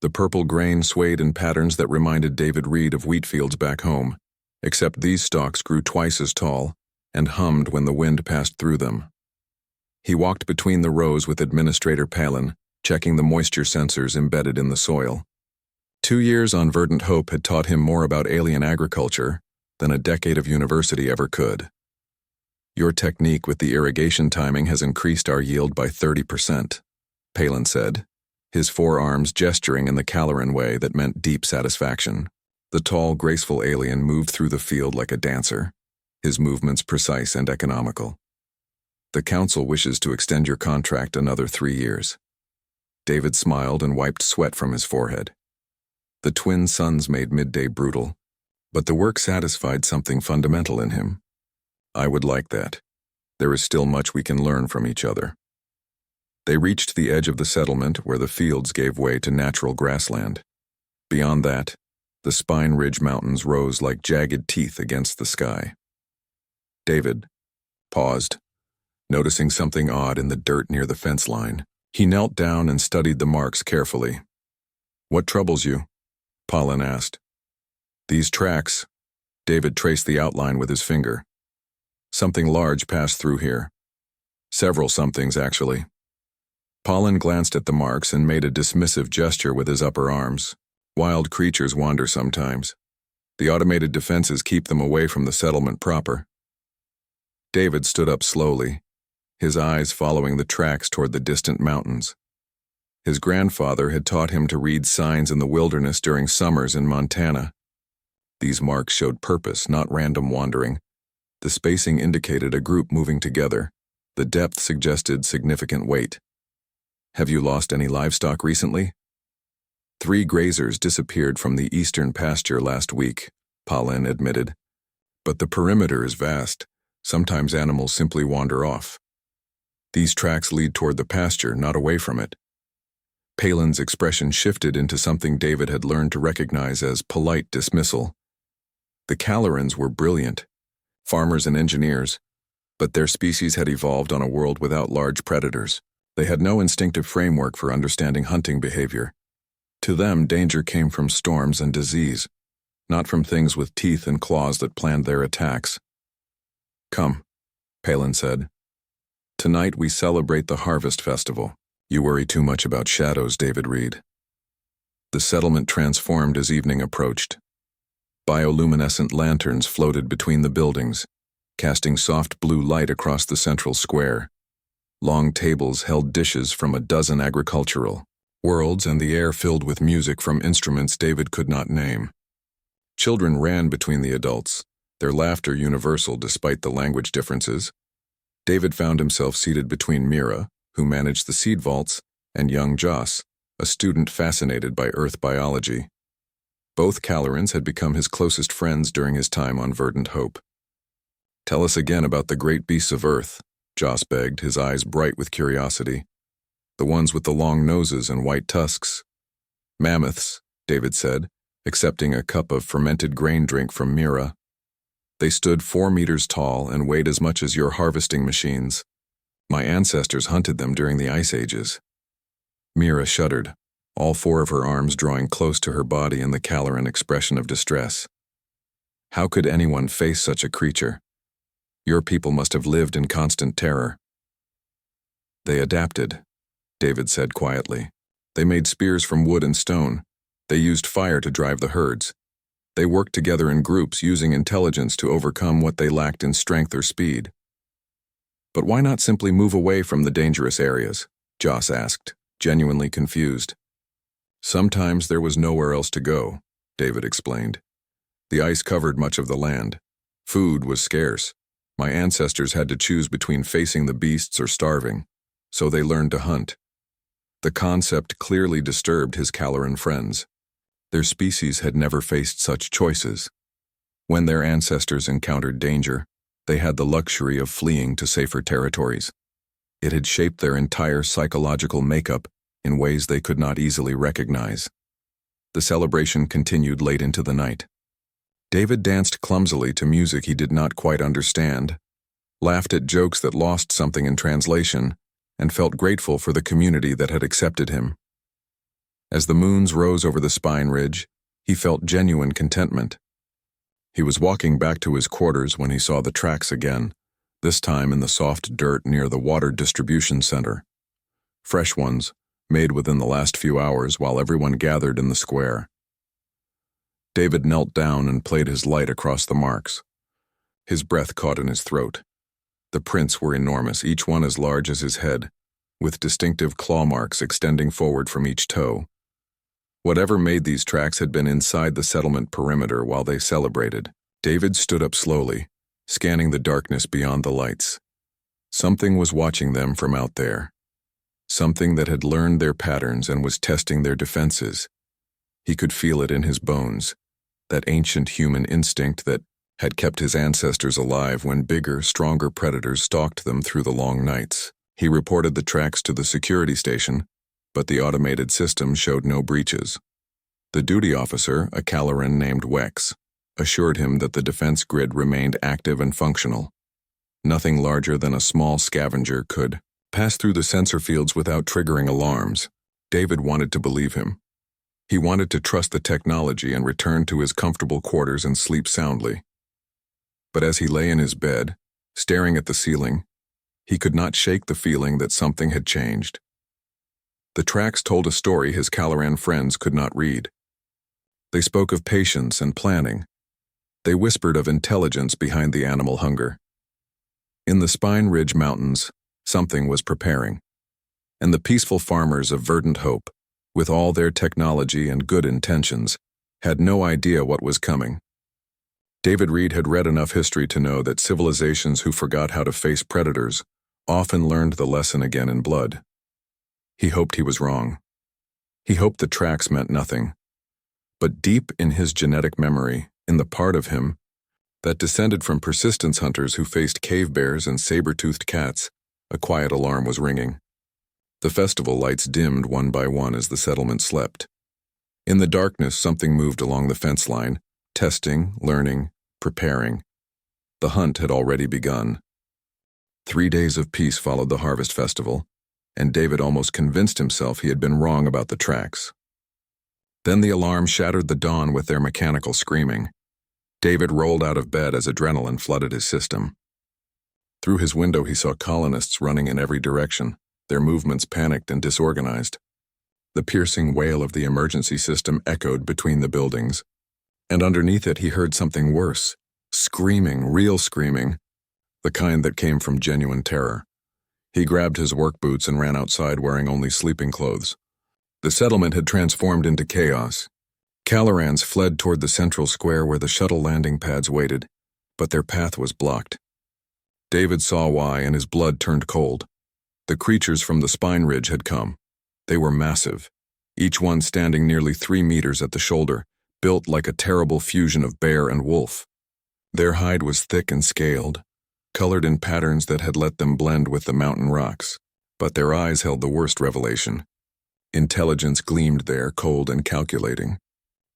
The purple grain swayed in patterns that reminded David Reed of wheat fields back home, except these stalks grew twice as tall and hummed when the wind passed through them. He walked between the rows with Administrator Palin, checking the moisture sensors embedded in the soil. 2 years on Verdant Hope had taught him more about alien agriculture than a decade of university ever could. Your technique with the irrigation timing has increased our yield by 30%, Palin said, his forearms gesturing in the Caloran way that meant deep satisfaction. The tall, graceful alien moved through the field like a dancer, his movements precise and economical. The council wishes to extend your contract another 3 years. David smiled and wiped sweat from his forehead. The twin suns made midday brutal, but the work satisfied something fundamental in him. I would like that. There is still much we can learn from each other. They reached the edge of the settlement where the fields gave way to natural grassland. Beyond that, the Spine Ridge Mountains rose like jagged teeth against the sky. David paused, noticing something odd in the dirt near the fence line. He knelt down and studied the marks carefully. What troubles you? Palin asked. These tracks. David traced the outline with his finger. Something large passed through here. Several somethings, actually. Palin glanced at the marks and made a dismissive gesture with his upper arms. Wild creatures wander sometimes. The automated defenses keep them away from the settlement proper. David stood up slowly, his eyes following the tracks toward the distant mountains. His grandfather had taught him to read signs in the wilderness during summers in Montana. These marks showed purpose, not random wandering. The spacing indicated a group moving together. The depth suggested significant weight. Have you lost any livestock recently? 3 grazers disappeared from the eastern pasture last week, Palin admitted. But the perimeter is vast. Sometimes animals simply wander off. These tracks lead toward the pasture, not away from it. Palin's expression shifted into something David had learned to recognize as polite dismissal. The Calorans were brilliant, farmers and engineers, but their species had evolved on a world without large predators. They had no instinctive framework for understanding hunting behavior. To them, danger came from storms and disease, not from things with teeth and claws that planned their attacks. Come, Palin said. Tonight we celebrate the Harvest Festival. You worry too much about shadows, David Reed. The settlement transformed as evening approached. Bioluminescent lanterns floated between the buildings, casting soft blue light across the central square. Long tables held dishes from a dozen agricultural worlds, and the air filled with music from instruments David could not name. Children ran between the adults, their laughter universal despite the language differences. David found himself seated between Mira, who managed the seed vaults, and young Joss, a student fascinated by Earth biology. Both Calorans had become his closest friends during his time on Verdant Hope. Tell us again about the great beasts of Earth, Joss begged, his eyes bright with curiosity. The ones with the long noses and white tusks. Mammoths, David said, accepting a cup of fermented grain drink from Mira. They stood 4 meters tall and weighed as much as your harvesting machines. My ancestors hunted them during the Ice Ages. Mira shuddered, all 4 of her arms drawing close to her body in the Caloran expression of distress. How could anyone face such a creature? Your people must have lived in constant terror. They adapted, David said quietly. They made spears from wood and stone. They used fire to drive the herds. They worked together in groups using intelligence to overcome what they lacked in strength or speed. But why not simply move away from the dangerous areas? Joss asked, genuinely confused. Sometimes there was nowhere else to go, David explained. The ice covered much of the land. Food was scarce. My ancestors had to choose between facing the beasts or starving, so they learned to hunt. The concept clearly disturbed his Caloran friends. Their species had never faced such choices. When their ancestors encountered danger, they had the luxury of fleeing to safer territories. It had shaped their entire psychological makeup in ways they could not easily recognize. The celebration continued late into the night. David danced clumsily to music he did not quite understand, laughed at jokes that lost something in translation, and felt grateful for the community that had accepted him. As the moons rose over the spine ridge, he felt genuine contentment. He was walking back to his quarters when he saw the tracks again, this time in the soft dirt near the water distribution center. Fresh ones, made within the last few hours while everyone gathered in the square. David knelt down and played his light across the marks. His breath caught in his throat. The prints were enormous, each one as large as his head, with distinctive claw marks extending forward from each toe. Whatever made these tracks had been inside the settlement perimeter while they celebrated. David stood up slowly, scanning the darkness beyond the lights. Something was watching them from out there. Something that had learned their patterns and was testing their defenses. He could feel it in his bones, that ancient human instinct that had kept his ancestors alive when bigger, stronger predators stalked them through the long nights. He reported the tracks to the security station, but the automated system showed no breaches. The duty officer, a Caloran named Wex, assured him that the defense grid remained active and functional. Nothing larger than a small scavenger could pass through the sensor fields without triggering alarms. David wanted to believe him. He wanted to trust the technology and return to his comfortable quarters and sleep soundly. But as he lay in his bed, staring at the ceiling, he could not shake the feeling that something had changed. The tracks told a story his Caloran friends could not read. They spoke of patience and planning. They whispered of intelligence behind the animal hunger. In the Spine Ridge Mountains, something was preparing. And the peaceful farmers of Verdant Hope, with all their technology and good intentions, had no idea what was coming. David Reed had read enough history to know that civilizations who forgot how to face predators often learned the lesson again in blood. He hoped he was wrong. He hoped the tracks meant nothing. But deep in his genetic memory, in the part of him that descended from persistence hunters who faced cave bears and saber-toothed cats, a quiet alarm was ringing. The festival lights dimmed one by one as the settlement slept. In the darkness, something moved along the fence line, testing, learning, preparing. The hunt had already begun. 3 days of peace followed the harvest festival, and David almost convinced himself he had been wrong about the tracks. Then the alarm shattered the dawn with their mechanical screaming. David rolled out of bed as adrenaline flooded his system. Through his window he saw colonists running in every direction, their movements panicked and disorganized. The piercing wail of the emergency system echoed between the buildings, and underneath it he heard something worse, screaming, real screaming, the kind that came from genuine terror. He grabbed his work boots and ran outside wearing only sleeping clothes. The settlement had transformed into chaos. Calorans fled toward the central square where the shuttle landing pads waited, but their path was blocked. David saw why, and his blood turned cold. The creatures from the spine ridge had come. They were massive, each one standing nearly 3 meters at the shoulder, built like a terrible fusion of bear and wolf. Their hide was thick and scaled, colored in patterns that had let them blend with the mountain rocks, but their eyes held the worst revelation. Intelligence gleamed there, cold and calculating.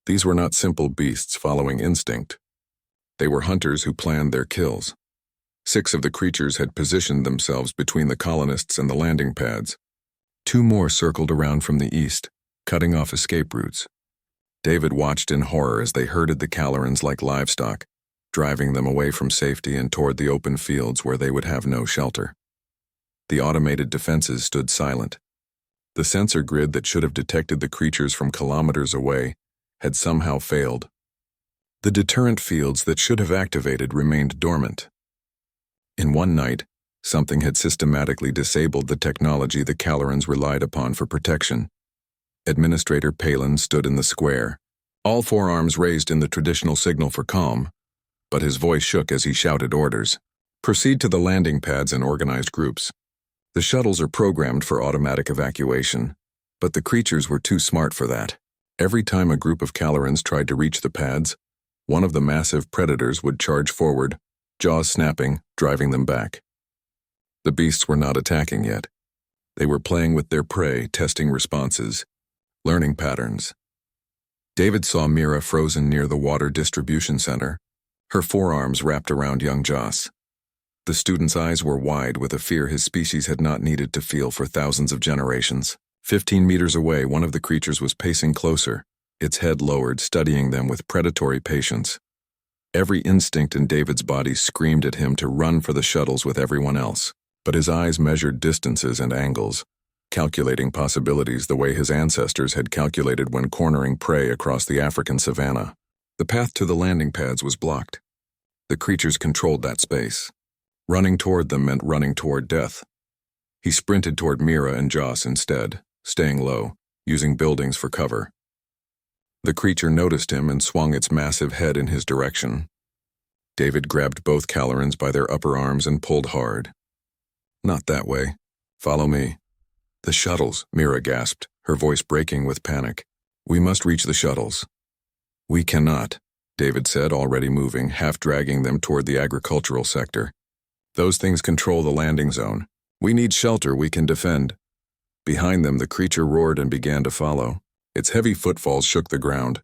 These were not simple beasts following instinct. They were hunters who planned their kills. 6 of the creatures had positioned themselves between the colonists and the landing pads. 2 more circled around from the east, cutting off escape routes. David watched in horror as they herded the Calorans like livestock, driving them away from safety and toward the open fields where they would have no shelter. The automated defenses stood silent. The sensor grid that should have detected the creatures from kilometers away had somehow failed. The deterrent fields that should have activated remained dormant. In one night, something had systematically disabled the technology the Calorans relied upon for protection. Administrator Palin stood in the square, all forearms raised in the traditional signal for calm, but his voice shook as he shouted orders. Proceed to the landing pads in organized groups. The shuttles are programmed for automatic evacuation, but the creatures were too smart for that. Every time a group of Calorans tried to reach the pads, one of the massive predators would charge forward, jaws snapping, driving them back. The beasts were not attacking yet. They were playing with their prey, testing responses, learning patterns. David saw Mira frozen near the water distribution center, her forearms wrapped around young Joss. The student's eyes were wide with a fear his species had not needed to feel for thousands of generations. 15 meters away, one of the creatures was pacing closer, its head lowered, studying them with predatory patience. Every instinct in David's body screamed at him to run for the shuttles with everyone else, but his eyes measured distances and angles, calculating possibilities the way his ancestors had calculated when cornering prey across the African savanna. The path to the landing pads was blocked. The creatures controlled that space. Running toward them meant running toward death. He sprinted toward Mira and Joss instead, staying low, using buildings for cover. The creature noticed him and swung its massive head in his direction. David grabbed both Calorans by their upper arms and pulled hard. "Not that way. Follow me." "The shuttles," Mira gasped, her voice breaking with panic. "We must reach the shuttles." "We cannot," David said, already moving, half dragging them toward the agricultural sector. "Those things control the landing zone. We need shelter we can defend." Behind them, the creature roared and began to follow. Its heavy footfalls shook the ground.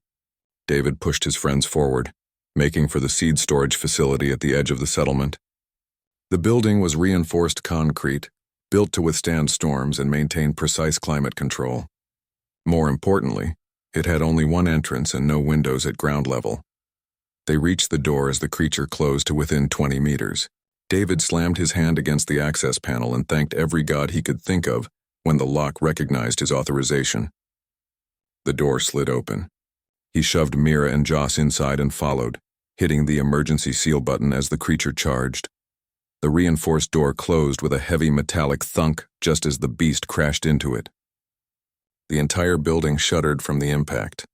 David pushed his friends forward, making for the seed storage facility at the edge of the settlement. The building was reinforced concrete, built to withstand storms and maintain precise climate control. More importantly, it had only one entrance and no windows at ground level. They reached the door as the creature closed to within 20 meters. David slammed his hand against the access panel and thanked every god he could think of when the lock recognized his authorization. The door slid open. He shoved Mira and Joss inside and followed, hitting the emergency seal button as the creature charged. The reinforced door closed with a heavy metallic thunk just as the beast crashed into it. The entire building shuddered from the impact.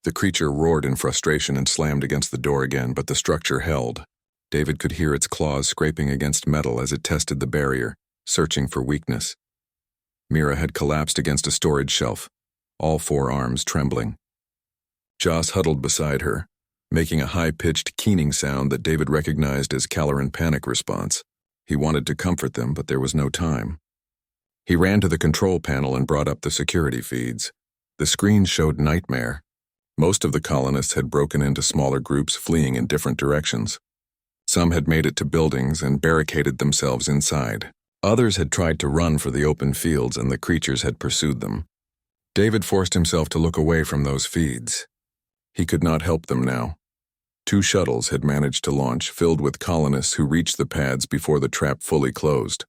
The creature roared in frustration and slammed against the door again, but the structure held. David could hear its claws scraping against metal as it tested the barrier, searching for weakness. Mira had collapsed against a storage shelf, all four arms trembling. Joss huddled beside her, making a high-pitched keening sound that David recognized as Caloran panic response. He wanted to comfort them, but there was no time. He ran to the control panel and brought up the security feeds. The screen showed nightmare. Most of the colonists had broken into smaller groups, fleeing in different directions. Some had made it to buildings and barricaded themselves inside. Others had tried to run for the open fields, and the creatures had pursued them. David forced himself to look away from those feeds. He could not help them now. 2 shuttles had managed to launch, filled with colonists who reached the pads before the trap fully closed.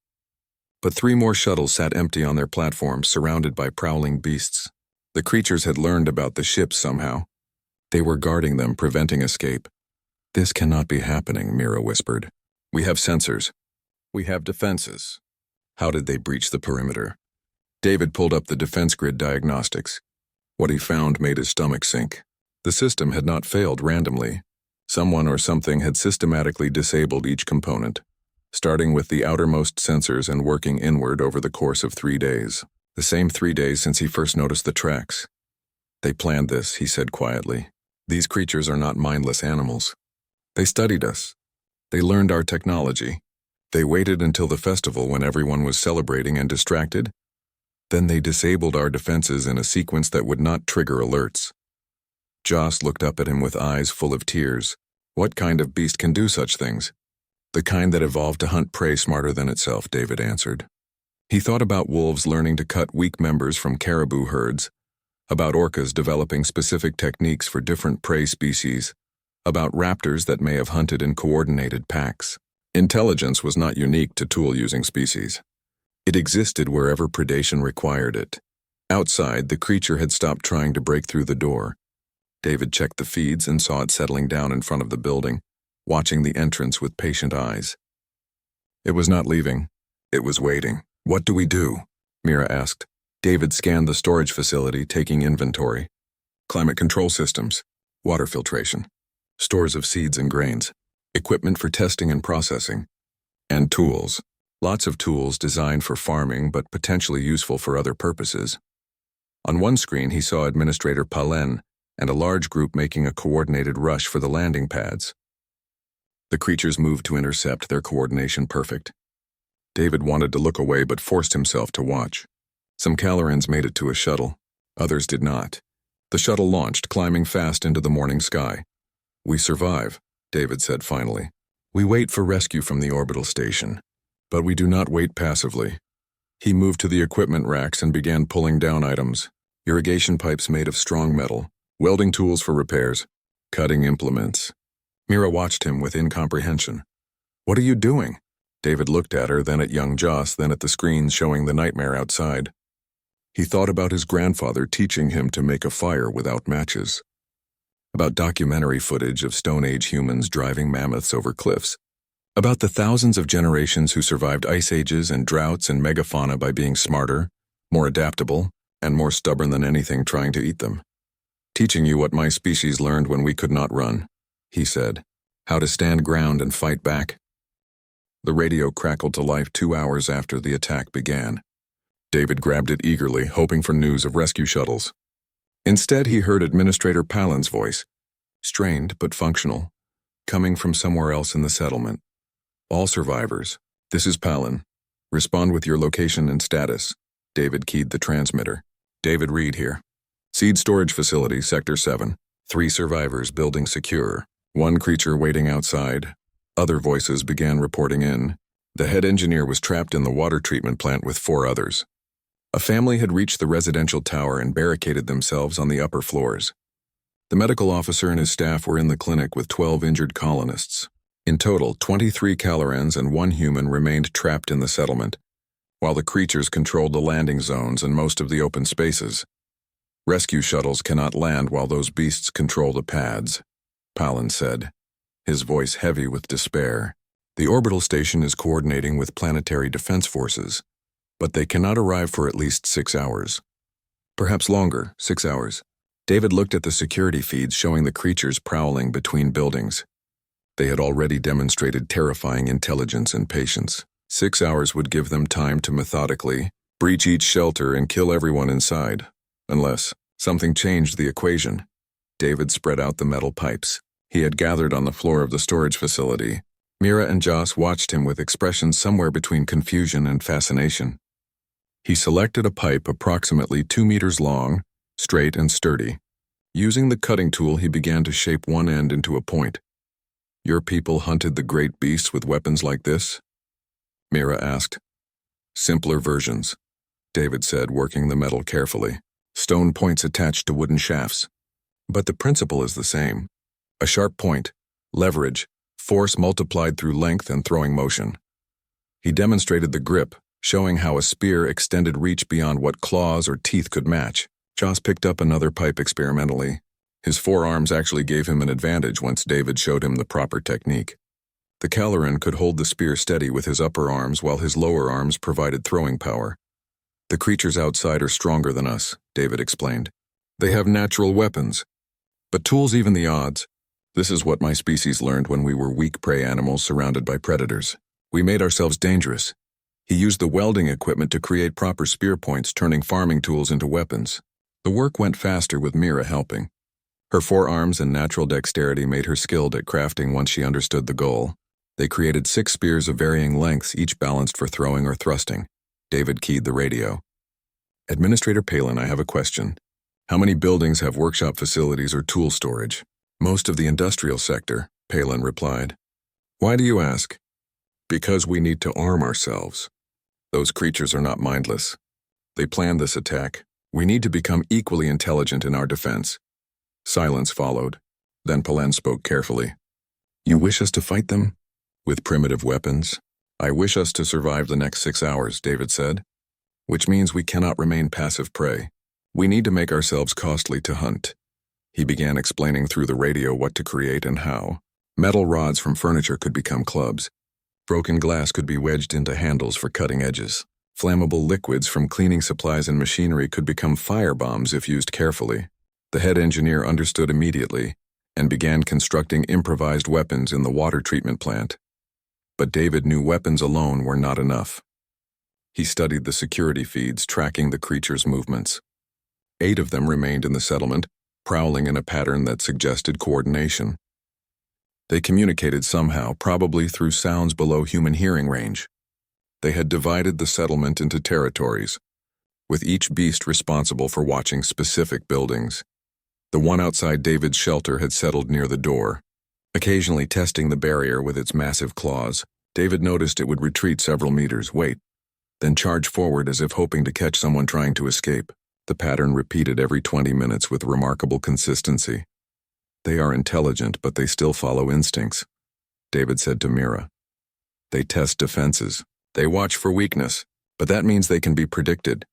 But 3 more shuttles sat empty on their platforms, surrounded by prowling beasts. The creatures had learned about the ships somehow. They were guarding them, preventing escape. "This cannot be happening," Mira whispered. "We have sensors. We have defenses." How did they breach the perimeter? David pulled up the defense grid diagnostics. What he found made his stomach sink. The system had not failed randomly. Someone or something had systematically disabled each component, starting with the outermost sensors and working inward over the course of 3 days. The same 3 days since he first noticed the tracks. "They planned this," he said quietly. "These creatures are not mindless animals. They studied us. They learned our technology. They waited until the festival when everyone was celebrating and distracted. Then they disabled our defenses in a sequence that would not trigger alerts." Joss looked up at him with eyes full of tears. "What kind of beast can do such things?" "The kind that evolved to hunt prey smarter than itself," David answered. He thought about wolves learning to cut weak members from caribou herds, about orcas developing specific techniques for different prey species, about raptors that may have hunted in coordinated packs. Intelligence was not unique to tool-using species. It existed wherever predation required it. Outside, the creature had stopped trying to break through the door. David checked the feeds and saw it settling down in front of the building, watching the entrance with patient eyes. It was not leaving. It was waiting. "What do we do?" Mira asked. David scanned the storage facility, taking inventory. Climate control systems, water filtration, stores of seeds and grains, equipment for testing and processing, and tools. Lots of tools designed for farming but potentially useful for other purposes. On one screen, he saw Administrator Palen and a large group making a coordinated rush for the landing pads. The creatures moved to intercept, their coordination perfect. David wanted to look away but forced himself to watch. Some Calorans made it to a shuttle. Others did not. The shuttle launched, climbing fast into the morning sky. "We survive," David said finally. "We wait for rescue from the orbital station. But we do not wait passively." He moved to the equipment racks and began pulling down items. Irrigation pipes made of strong metal, welding tools for repairs, cutting implements. Mira watched him with incomprehension. "What are you doing?" David looked at her, then at young Joss, then at the screens showing the nightmare outside. He thought about his grandfather teaching him to make a fire without matches, about documentary footage of Stone Age humans driving mammoths over cliffs, about the thousands of generations who survived ice ages and droughts and megafauna by being smarter, more adaptable, and more stubborn than anything trying to eat them. "Teaching you what my species learned when we could not run," he said. "How to stand ground and fight back." The radio crackled to life 2 hours after the attack began. David grabbed it eagerly, hoping for news of rescue shuttles. Instead, he heard Administrator Palin's voice, strained but functional, coming from somewhere else in the settlement. "All survivors, this is Palin. Respond with your location and status." David keyed the transmitter. "David Reed here. Seed Storage Facility, Sector 7. 3 survivors, building secure. 1 creature waiting outside." Other voices began reporting in. The head engineer was trapped in the water treatment plant with 4 others. A family had reached the residential tower and barricaded themselves on the upper floors. The medical officer and his staff were in the clinic with 12 injured colonists. In total, 23 Calorans and 1 human remained trapped in the settlement, while the creatures controlled the landing zones and most of the open spaces. "Rescue shuttles cannot land while those beasts control the pads," Palin said, his voice heavy with despair. "The orbital station is coordinating with planetary defense forces, but they cannot arrive for at least 6 hours. Perhaps longer, 6 hours." David looked at the security feeds showing the creatures prowling between buildings. They had already demonstrated terrifying intelligence and patience. 6 hours would give them time to methodically breach each shelter and kill everyone inside, unless something changed the equation. David spread out the metal pipes he had gathered on the floor of the storage facility. Mira and Joss watched him with expressions somewhere between confusion and fascination. He selected a pipe approximately 2 meters long, straight and sturdy. Using the cutting tool, he began to shape one end into a point. "Your people hunted the great beasts with weapons like this?" Mira asked. "Simpler versions," David said, working the metal carefully. "Stone points attached to wooden shafts. But the principle is the same. A sharp point, leverage, force multiplied through length and throwing motion." He demonstrated the grip, showing how a spear extended reach beyond what claws or teeth could match. Joss picked up another pipe experimentally. His forearms actually gave him an advantage once David showed him the proper technique. The Caloran could hold the spear steady with his upper arms while his lower arms provided throwing power. "The creatures outside are stronger than us," David explained. "They have natural weapons. But tools even the odds. This is what my species learned when we were weak prey animals surrounded by predators. We made ourselves dangerous." He used the welding equipment to create proper spear points, turning farming tools into weapons. The work went faster with Mira helping. Her forearms and natural dexterity made her skilled at crafting once she understood the goal. They created 6 spears of varying lengths, each balanced for throwing or thrusting. David keyed the radio. "Administrator Palin, I have a question. How many buildings have workshop facilities or tool storage?" "Most of the industrial sector," Palin replied. "Why do you ask?" "Because we need to arm ourselves. Those creatures are not mindless. They planned this attack. We need to become equally intelligent in our defense." Silence followed. Then Palin spoke carefully. "You wish us to fight them? With primitive weapons?" "I wish us to survive the next 6 hours," David said. "Which means we cannot remain passive prey. We need to make ourselves costly to hunt." He began explaining through the radio what to create and how. Metal rods from furniture could become clubs. Broken glass could be wedged into handles for cutting edges. Flammable liquids from cleaning supplies and machinery could become fire bombs if used carefully. The head engineer understood immediately and began constructing improvised weapons in the water treatment plant. But David knew weapons alone were not enough. He studied the security feeds, tracking the creatures' movements. 8 of them remained in the settlement, prowling in a pattern that suggested coordination. They communicated somehow, probably through sounds below human hearing range. They had divided the settlement into territories, with each beast responsible for watching specific buildings. The one outside David's shelter had settled near the door, occasionally testing the barrier with its massive claws. David noticed it would retreat several meters. "Wait, then charge forward as if hoping to catch someone trying to escape. The pattern repeated every 20 minutes with remarkable consistency. They are intelligent, but they still follow instincts, David said to Mira. They test defenses. They watch for weakness, but that means they can be predicted.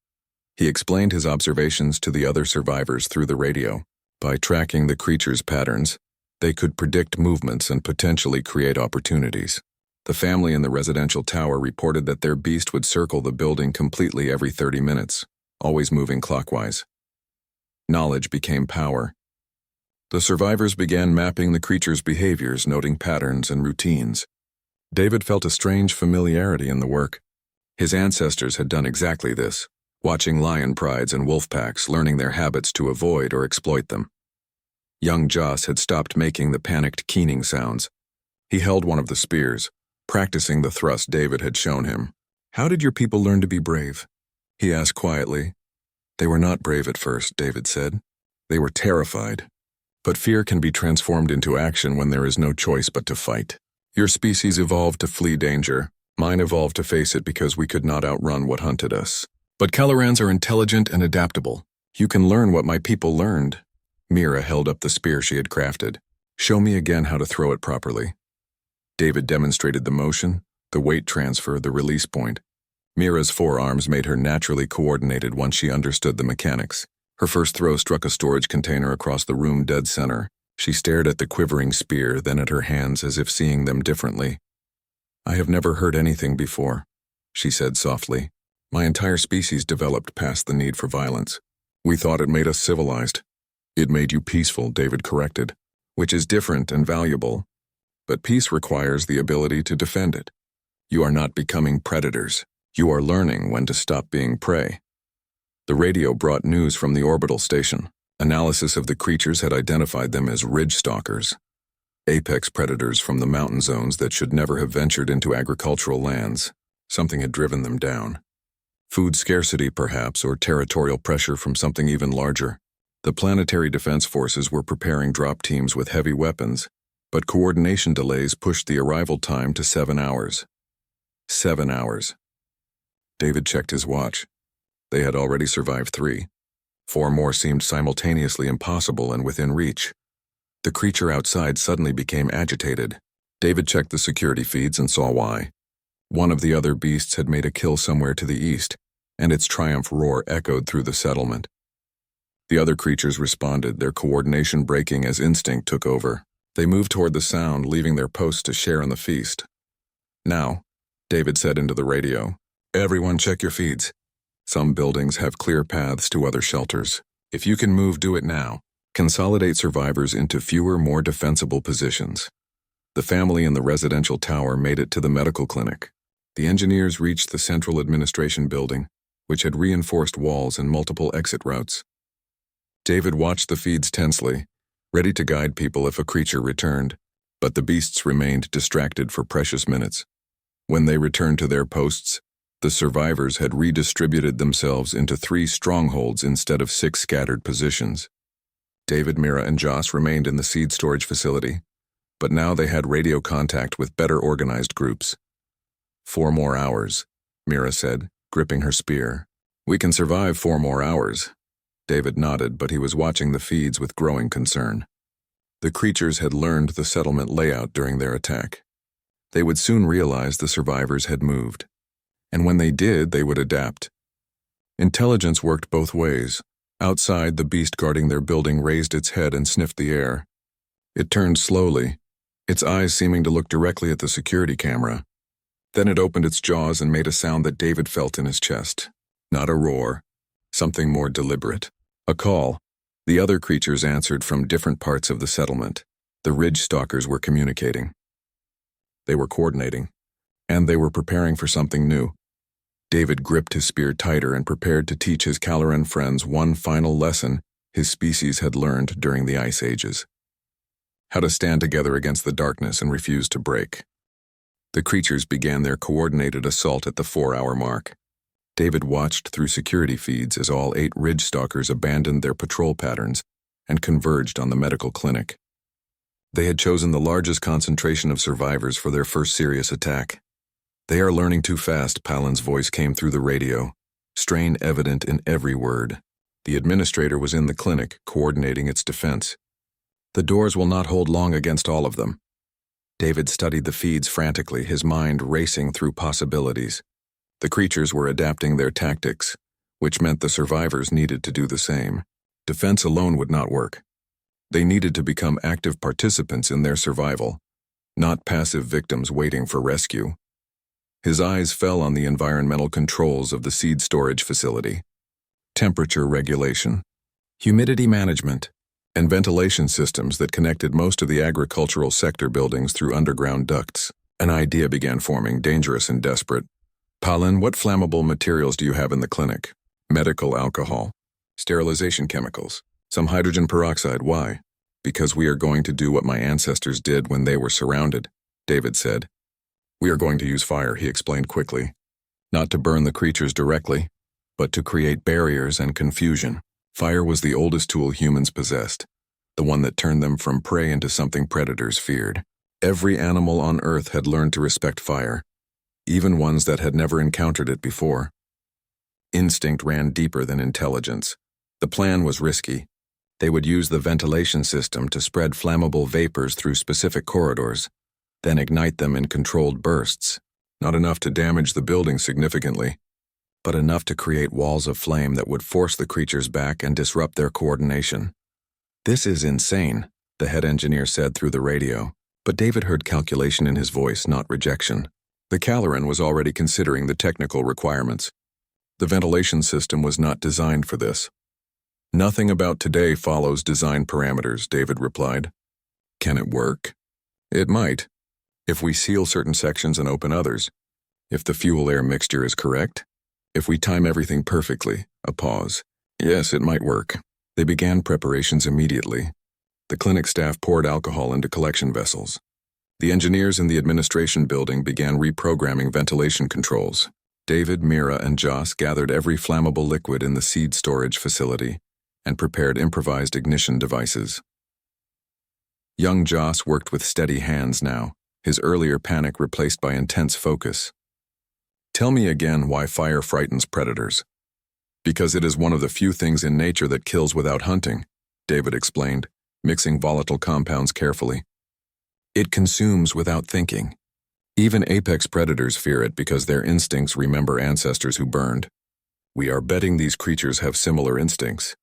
He explained his observations to the other survivors through the radio. By tracking the creatures' patterns, they could predict movements and potentially create opportunities. The family in the residential tower reported that their beast would circle the building completely every 30 minutes, always moving clockwise. Knowledge became power. The survivors began mapping the creature's behaviors, noting patterns and routines. David felt a strange familiarity in the work. His ancestors had done exactly this, watching lion prides and wolf packs, learning their habits to avoid or exploit them. Young Joss had stopped making the panicked keening sounds. He held one of the spears, practicing the thrust David had shown him. "How did your people learn to be brave?" he asked quietly. "They were not brave at first," David said. "They were terrified. But fear can be transformed into action when there is no choice but to fight. Your species evolved to flee danger. Mine evolved to face it because we could not outrun what hunted us. But Calorans are intelligent and adaptable. You can learn what my people learned." Mira held up the spear she had crafted. "Show me again how to throw it properly." David demonstrated the motion, the weight transfer, the release point. Mira's forearms made her naturally coordinated once she understood the mechanics. Her first throw struck a storage container across the room dead center. She stared at the quivering spear, then at her hands as if seeing them differently. "I have never heard anything before," she said softly. "My entire species developed past the need for violence. We thought it made us civilized." "It made you peaceful," David corrected, "which is different and valuable. But peace requires the ability to defend it. You are not becoming predators. You are learning when to stop being prey." The radio brought news from the orbital station. Analysis of the creatures had identified them as ridge stalkers, apex predators from the mountain zones that should never have ventured into agricultural lands. Something had driven them down. Food scarcity, perhaps, or territorial pressure from something even larger. The planetary defense forces were preparing drop teams with heavy weapons, but coordination delays pushed the arrival time to 7 hours. 7 hours. David checked his watch. They had already survived 3. 4 more seemed simultaneously impossible and within reach. The creature outside suddenly became agitated. David checked the security feeds and saw why. One of the other beasts had made a kill somewhere to the east, and its triumph roar echoed through the settlement. The other creatures responded, their coordination breaking as instinct took over. They moved toward the sound, leaving their posts to share in the feast. "Now," David said into the radio, "everyone check your feeds. Some buildings have clear paths to other shelters. If you can move, do it now. Consolidate survivors into fewer, more defensible positions." The family in the residential tower made it to the medical clinic. The engineers reached the central administration building, which had reinforced walls and multiple exit routes. David watched the feeds tensely, ready to guide people if a creature returned, but the beasts remained distracted for precious minutes. When they returned to their posts, the survivors had redistributed themselves into 3 strongholds instead of 6 scattered positions. David, Mira, and Joss remained in the seed storage facility, but now they had radio contact with better organized groups. 4 more hours, Mira said, gripping her spear. "We can survive 4 more hours." David nodded, but he was watching the feeds with growing concern. The creatures had learned the settlement layout during their attack. They would soon realize the survivors had moved. And when they did, they would adapt. Intelligence worked both ways. Outside, the beast guarding their building raised its head and sniffed the air. It turned slowly, its eyes seeming to look directly at the security camera. Then it opened its jaws and made a sound that David felt in his chest. Not a roar, something more deliberate. A call. The other creatures answered from different parts of the settlement. The ridge stalkers were communicating. They were coordinating, and they were preparing for something new. David gripped his spear tighter and prepared to teach his Caloran friends one final lesson his species had learned during the Ice Ages: how to stand together against the darkness and refuse to break. The creatures began their coordinated assault at the 4-hour mark. David watched through security feeds as all 8 ridge stalkers abandoned their patrol patterns and converged on the medical clinic. They had chosen the largest concentration of survivors for their first serious attack. They are learning too fast, Palin's voice came through the radio, strain evident in every word. The administrator was in the clinic, coordinating its defense. The doors will not hold long against all of them. David studied the feeds frantically, his mind racing through possibilities. The creatures were adapting their tactics, which meant the survivors needed to do the same. Defense alone would not work. They needed to become active participants in their survival, not passive victims waiting for rescue. His eyes fell on the environmental controls of the seed storage facility. Temperature regulation, humidity management, and ventilation systems that connected most of the agricultural sector buildings through underground ducts. An idea began forming, dangerous and desperate. Palin, what flammable materials do you have in the clinic? Medical alcohol, sterilization chemicals, some hydrogen peroxide. Why? Because we are going to do what my ancestors did when they were surrounded, David said. We are going to use fire, he explained quickly. Not to burn the creatures directly, but to create barriers and confusion. Fire was the oldest tool humans possessed, the one that turned them from prey into something predators feared. Every animal on Earth had learned to respect fire, even ones that had never encountered it before. Instinct ran deeper than intelligence. The plan was risky. They would use the ventilation system to spread flammable vapors through specific corridors, then ignite them in controlled bursts, not enough to damage the building significantly, but enough to create walls of flame that would force the creatures back and disrupt their coordination. This is insane, the head engineer said through the radio, but David heard calculation in his voice, not rejection. The Caloran was already considering the technical requirements. The ventilation system was not designed for this. Nothing about today follows design parameters, David replied. Can it work? It might, if we seal certain sections and open others. If the fuel-air mixture is correct. If we time everything perfectly. A pause. Yes, it might work. They began preparations immediately. The clinic staff poured alcohol into collection vessels. The engineers in the administration building began reprogramming ventilation controls. David, Mira, and Joss gathered every flammable liquid in the seed storage facility and prepared improvised ignition devices. Young Joss worked with steady hands now, his earlier panic replaced by intense focus. Tell me again why fire frightens predators. Because it is one of the few things in nature that kills without hunting, David explained, mixing volatile compounds carefully. It consumes without thinking. Even apex predators fear it because their instincts remember ancestors who burned. We are betting these creatures have similar instincts.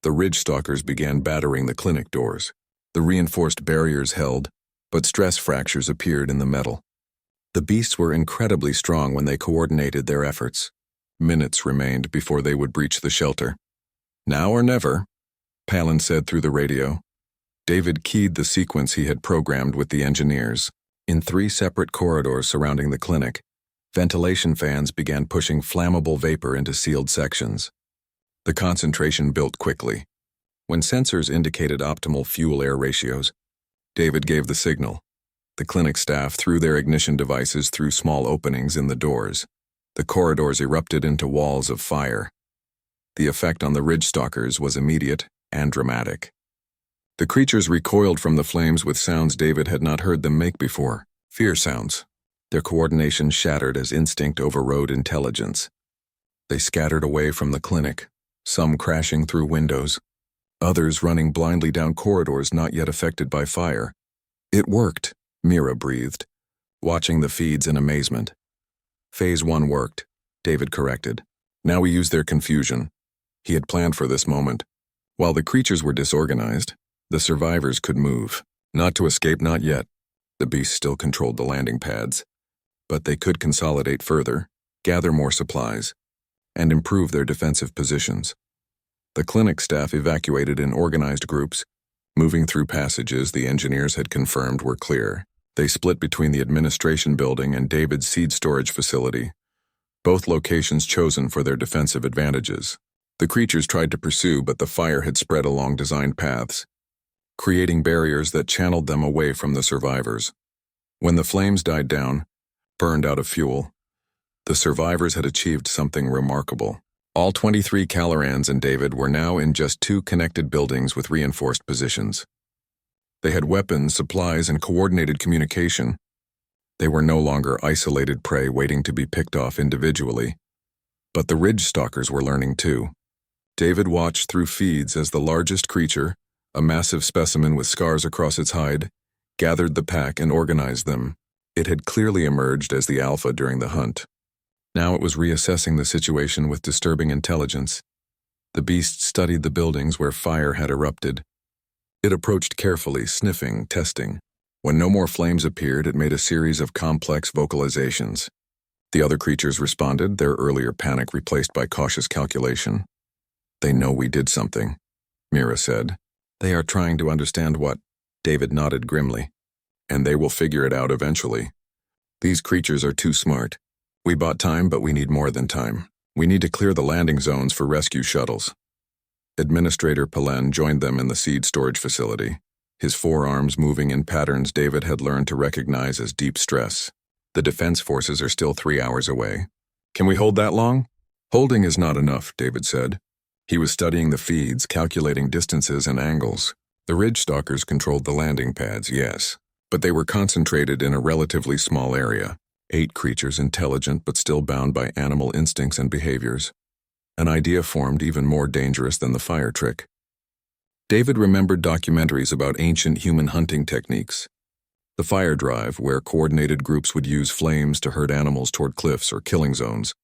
The ridge stalkers began battering the clinic doors. The reinforced barriers held, but stress fractures appeared in the metal. The beasts were incredibly strong when they coordinated their efforts. Minutes remained before they would breach the shelter. Now or never, Palin said through the radio. David keyed the sequence he had programmed with the engineers. In 3 separate corridors surrounding the clinic, ventilation fans began pushing flammable vapor into sealed sections. The concentration built quickly. When sensors indicated optimal fuel-air ratios, David gave the signal. The clinic staff threw their ignition devices through small openings in the doors. The corridors erupted into walls of fire. The effect on the ridge stalkers was immediate and dramatic. The creatures recoiled from the flames with sounds David had not heard them make before, fear sounds. Their coordination shattered as instinct overrode intelligence. They scattered away from the clinic, some crashing through windows, others running blindly down corridors not yet affected by fire. It worked, Mira breathed, watching the feeds in amazement. Phase 1 worked, David corrected. Now we use their confusion. He had planned for this moment. While the creatures were disorganized, the survivors could move. Not to escape, not yet. The beasts still controlled the landing pads. But they could consolidate further, gather more supplies, and improve their defensive positions. The clinic staff evacuated in organized groups, moving through passages the engineers had confirmed were clear. They split between the administration building and David's seed storage facility, both locations chosen for their defensive advantages. The creatures tried to pursue, but the fire had spread along designed paths, creating barriers that channeled them away from the survivors. When the flames died down, burned out of fuel, the survivors had achieved something remarkable. All 23 Calorans and David were now in just 2 connected buildings with reinforced positions. They had weapons, supplies, and coordinated communication, They were no longer isolated prey waiting to be picked off individually. But the ridge stalkers were learning too. David watched through feeds as the largest creature, a massive specimen with scars across its hide, gathered the pack and organized them. It had clearly emerged as the alpha during the hunt. Now it was reassessing the situation with disturbing intelligence. The beast studied the buildings where fire had erupted. It approached carefully, sniffing, testing. When no more flames appeared, it made a series of complex vocalizations. The other creatures responded, their earlier panic replaced by cautious calculation. "They know we did something," Mira said. "They are trying to understand what?" David nodded grimly. "And they will figure it out eventually. These creatures are too smart. We bought time, but we need more than time. We need to clear the landing zones for rescue shuttles." Administrator Palen joined them in the seed storage facility, his forearms moving in patterns David had learned to recognize as deep stress. "The defense forces are still 3 hours away. Can we hold that long?" "Holding is not enough," David said. He was studying the feeds, calculating distances and angles. The ridge stalkers controlled the landing pads, yes, but they were concentrated in a relatively small area. 8 creatures intelligent but still bound by animal instincts and behaviors. An idea formed even more dangerous than the fire trick. David remembered documentaries about ancient human hunting techniques. The fire drive, where coordinated groups would use flames to herd animals toward cliffs or killing zones.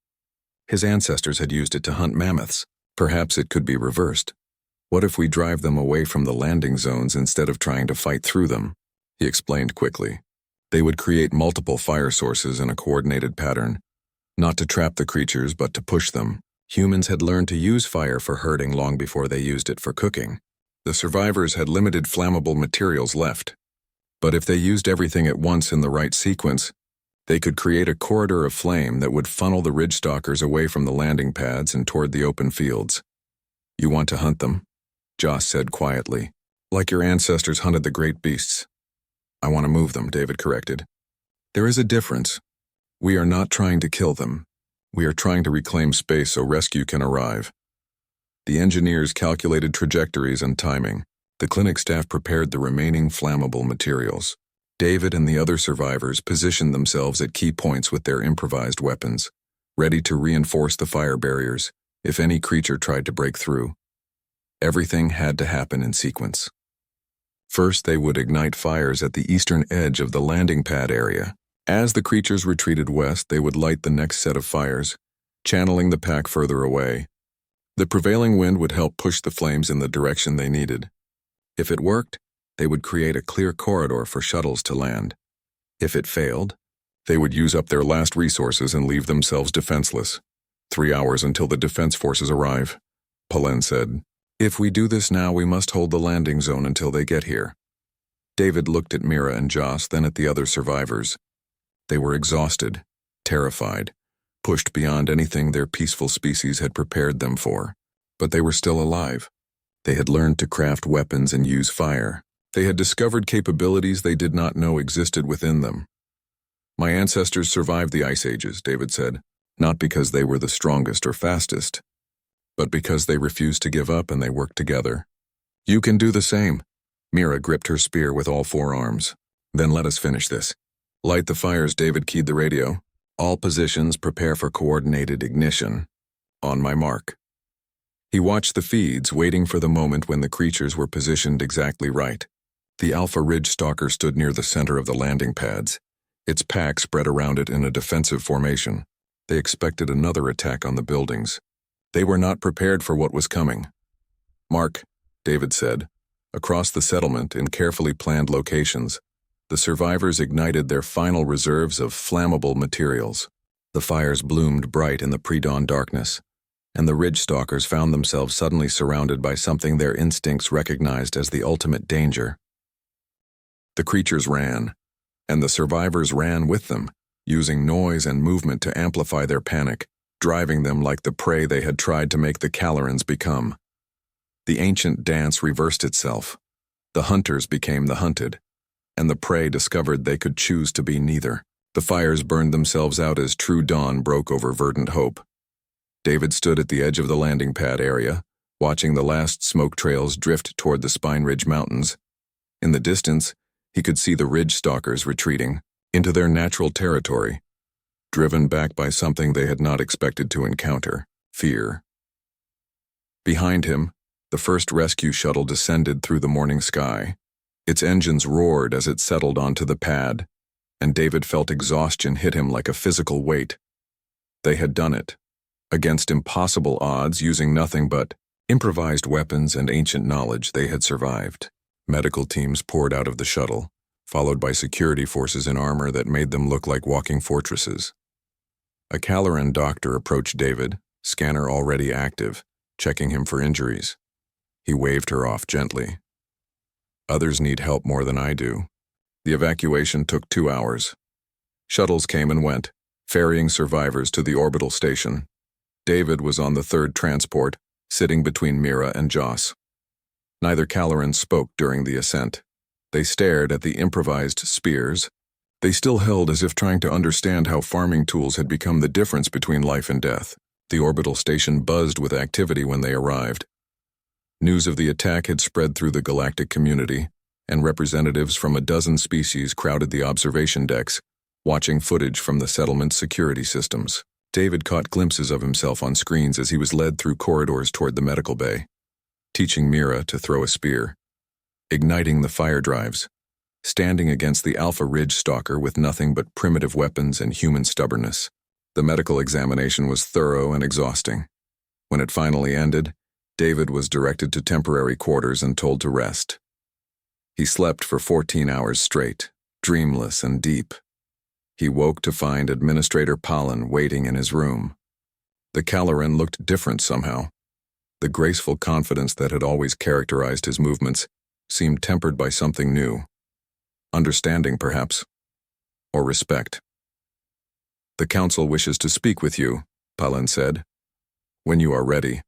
His ancestors had used it to hunt mammoths. Perhaps it could be reversed. What if we drive them away from the landing zones instead of trying to fight through them? He explained quickly. They would create multiple fire sources in a coordinated pattern, not to trap the creatures but to push them. Humans had learned to use fire for herding long before they used it for cooking. The survivors had limited flammable materials left. But if they used everything at once in the right sequence, they could create a corridor of flame that would funnel the ridge stalkers away from the landing pads and toward the open fields. "You want to hunt them?" Joss said quietly. "Like your ancestors hunted the great beasts." "I want to move them," David corrected. "There is a difference. We are not trying to kill them. We are trying to reclaim space so rescue can arrive." The engineers calculated trajectories and timing. The clinic staff prepared the remaining flammable materials. David and the other survivors positioned themselves at key points with their improvised weapons, ready to reinforce the fire barriers if any creature tried to break through. Everything had to happen in sequence. First, they would ignite fires at the eastern edge of the landing pad area. As the creatures retreated west, they would light the next set of fires, channeling the pack further away. The prevailing wind would help push the flames in the direction they needed. If it worked, they would create a clear corridor for shuttles to land. If it failed, they would use up their last resources and leave themselves defenseless. 3 hours until the defense forces arrive, Palen said. "If we do this now, we must hold the landing zone until they get here." David looked at Mira and Joss, then at the other survivors. They were exhausted, terrified, pushed beyond anything their peaceful species had prepared them for. But they were still alive. They had learned to craft weapons and use fire. They had discovered capabilities they did not know existed within them. "My ancestors survived the ice ages," David said, "not because they were the strongest or fastest, but because they refused to give up and they worked together. You can do the same." Mira gripped her spear with all 4 arms. "Then let us finish this." "Light the fires," David keyed the radio. "All positions prepare for coordinated ignition. On my mark." He watched the feeds, waiting for the moment when the creatures were positioned exactly right. The Alpha Ridge Stalker stood near the center of the landing pads, its pack spread around it in a defensive formation. They expected another attack on the buildings. They were not prepared for what was coming. "Mark," David said. Across the settlement, in carefully planned locations, the survivors ignited their final reserves of flammable materials. The fires bloomed bright in the pre-dawn darkness, and the ridge stalkers found themselves suddenly surrounded by something their instincts recognized as the ultimate danger. The creatures ran, and the survivors ran with them, using noise and movement to amplify their panic, driving them like the prey they had tried to make the Calorans become. The ancient dance reversed itself. The hunters became the hunted, and the prey discovered they could choose to be neither. The fires burned themselves out as true dawn broke over Verdant hope. David stood at the edge of the landing pad area, watching the last smoke trails drift toward the Spine Ridge Mountains. In the distance, he could see the ridge stalkers retreating, into their natural territory, driven back by something they had not expected to encounter: fear. Behind him, the first rescue shuttle descended through the morning sky. Its engines roared as it settled onto the pad, and David felt exhaustion hit him like a physical weight. They had done it, against impossible odds, using nothing but improvised weapons and ancient knowledge. They had survived. Medical teams poured out of the shuttle, followed by security forces in armor that made them look like walking fortresses. A Caloran doctor approached David, scanner already active, checking him for injuries. He waved her off gently. Others need help more than I do. The evacuation took 2 hours. Shuttles came and went, ferrying survivors to the orbital station. David was on the third transport, sitting between Mira and Joss. Neither Caloran spoke during the ascent. They stared at the improvised spears. They still held as if trying to understand how farming tools had become the difference between life and death. The orbital station buzzed with activity when they arrived. News of the attack had spread through the galactic community, and representatives from a dozen species crowded the observation decks, watching footage from the settlement's security systems. David caught glimpses of himself on screens as he was led through corridors toward the medical bay, teaching Mira to throw a spear, igniting the fire drives, standing against the Alpha Ridge stalker with nothing but primitive weapons and human stubbornness. The medical examination was thorough and exhausting. When it finally ended, David was directed to temporary quarters and told to rest. He slept for 14 hours straight, dreamless and deep. He woke to find Administrator Pollen waiting in his room. The Caloran looked different somehow. The graceful confidence that had always characterized his movements seemed tempered by something new. Understanding, perhaps, or respect. "The Council wishes to speak with you," Pollen said. "When you are ready."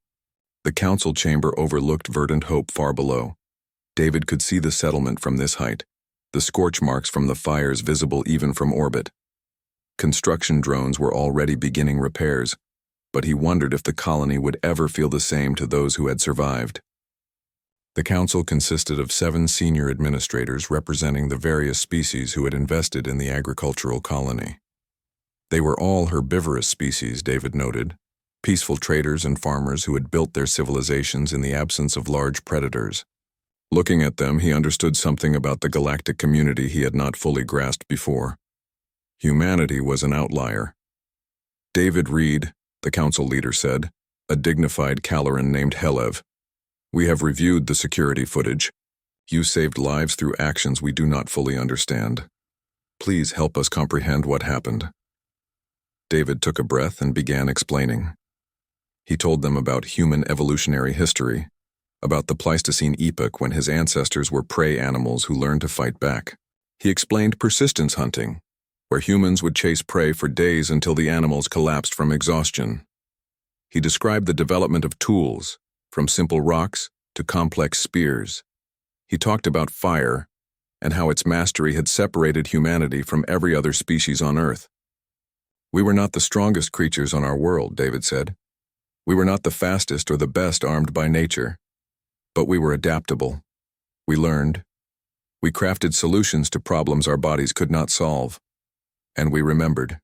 The council chamber overlooked Verdant Hope far below. David could see the settlement from this height, the scorch marks from the fires visible even from orbit. Construction drones were already beginning repairs, but he wondered if the colony would ever feel the same to those who had survived. The council consisted of 7 senior administrators representing the various species who had invested in the agricultural colony. They were all herbivorous species, David noted, peaceful traders and farmers who had built their civilizations in the absence of large predators. Looking at them, he understood something about the galactic community he had not fully grasped before. Humanity was an outlier. David Reed, the council leader said, a dignified Caloran named Helev. "We have reviewed the security footage. You saved lives through actions we do not fully understand. Please help us comprehend what happened." David took a breath and began explaining. He told them about human evolutionary history, about the Pleistocene epoch when his ancestors were prey animals who learned to fight back. He explained persistence hunting, where humans would chase prey for days until the animals collapsed from exhaustion. He described the development of tools, from simple rocks to complex spears. He talked about fire and how its mastery had separated humanity from every other species on Earth. "We were not the strongest creatures on our world," David said. "We were not the fastest or the best armed by nature. But we were adaptable. We learned. We crafted solutions to problems our bodies could not solve. And we remembered.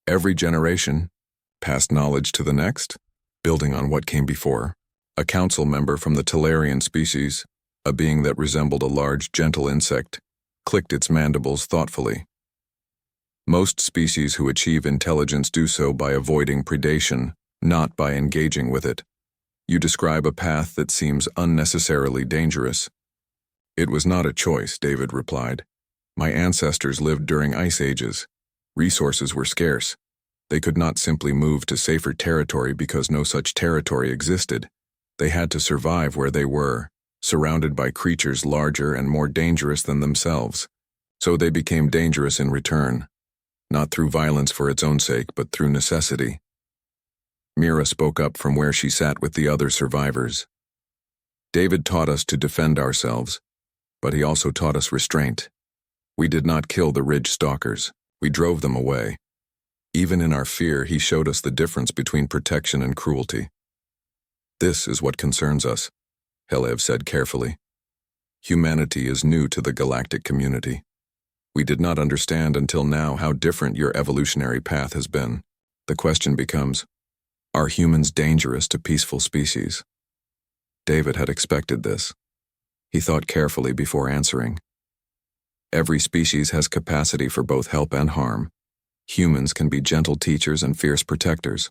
Every generation passed knowledge to the next, building on what came before." A council member from the Talarian species, a being that resembled a large, gentle insect, clicked its mandibles thoughtfully. "Most species who achieve intelligence do so by avoiding predation, not by engaging with it. You describe a path that seems unnecessarily dangerous." "It was not a choice," David replied. "My ancestors lived during ice ages. Resources were scarce. They could not simply move to safer territory because no such territory existed. They had to survive where they were, surrounded by creatures larger and more dangerous than themselves. So they became dangerous in return, not through violence for its own sake, but through necessity." Mira spoke up from where she sat with the other survivors. "David taught us to defend ourselves, but he also taught us restraint. We did not kill the Ridge stalkers. We drove them away. Even in our fear, he showed us the difference between protection and cruelty. This is what concerns us," Helev said carefully. "Humanity is new to the galactic community. We did not understand until now how different your evolutionary path has been. The question becomes, are humans dangerous to peaceful species? David had expected this. He thought carefully before answering. Every species has capacity for both help and harm. Humans can be gentle teachers and fierce protectors.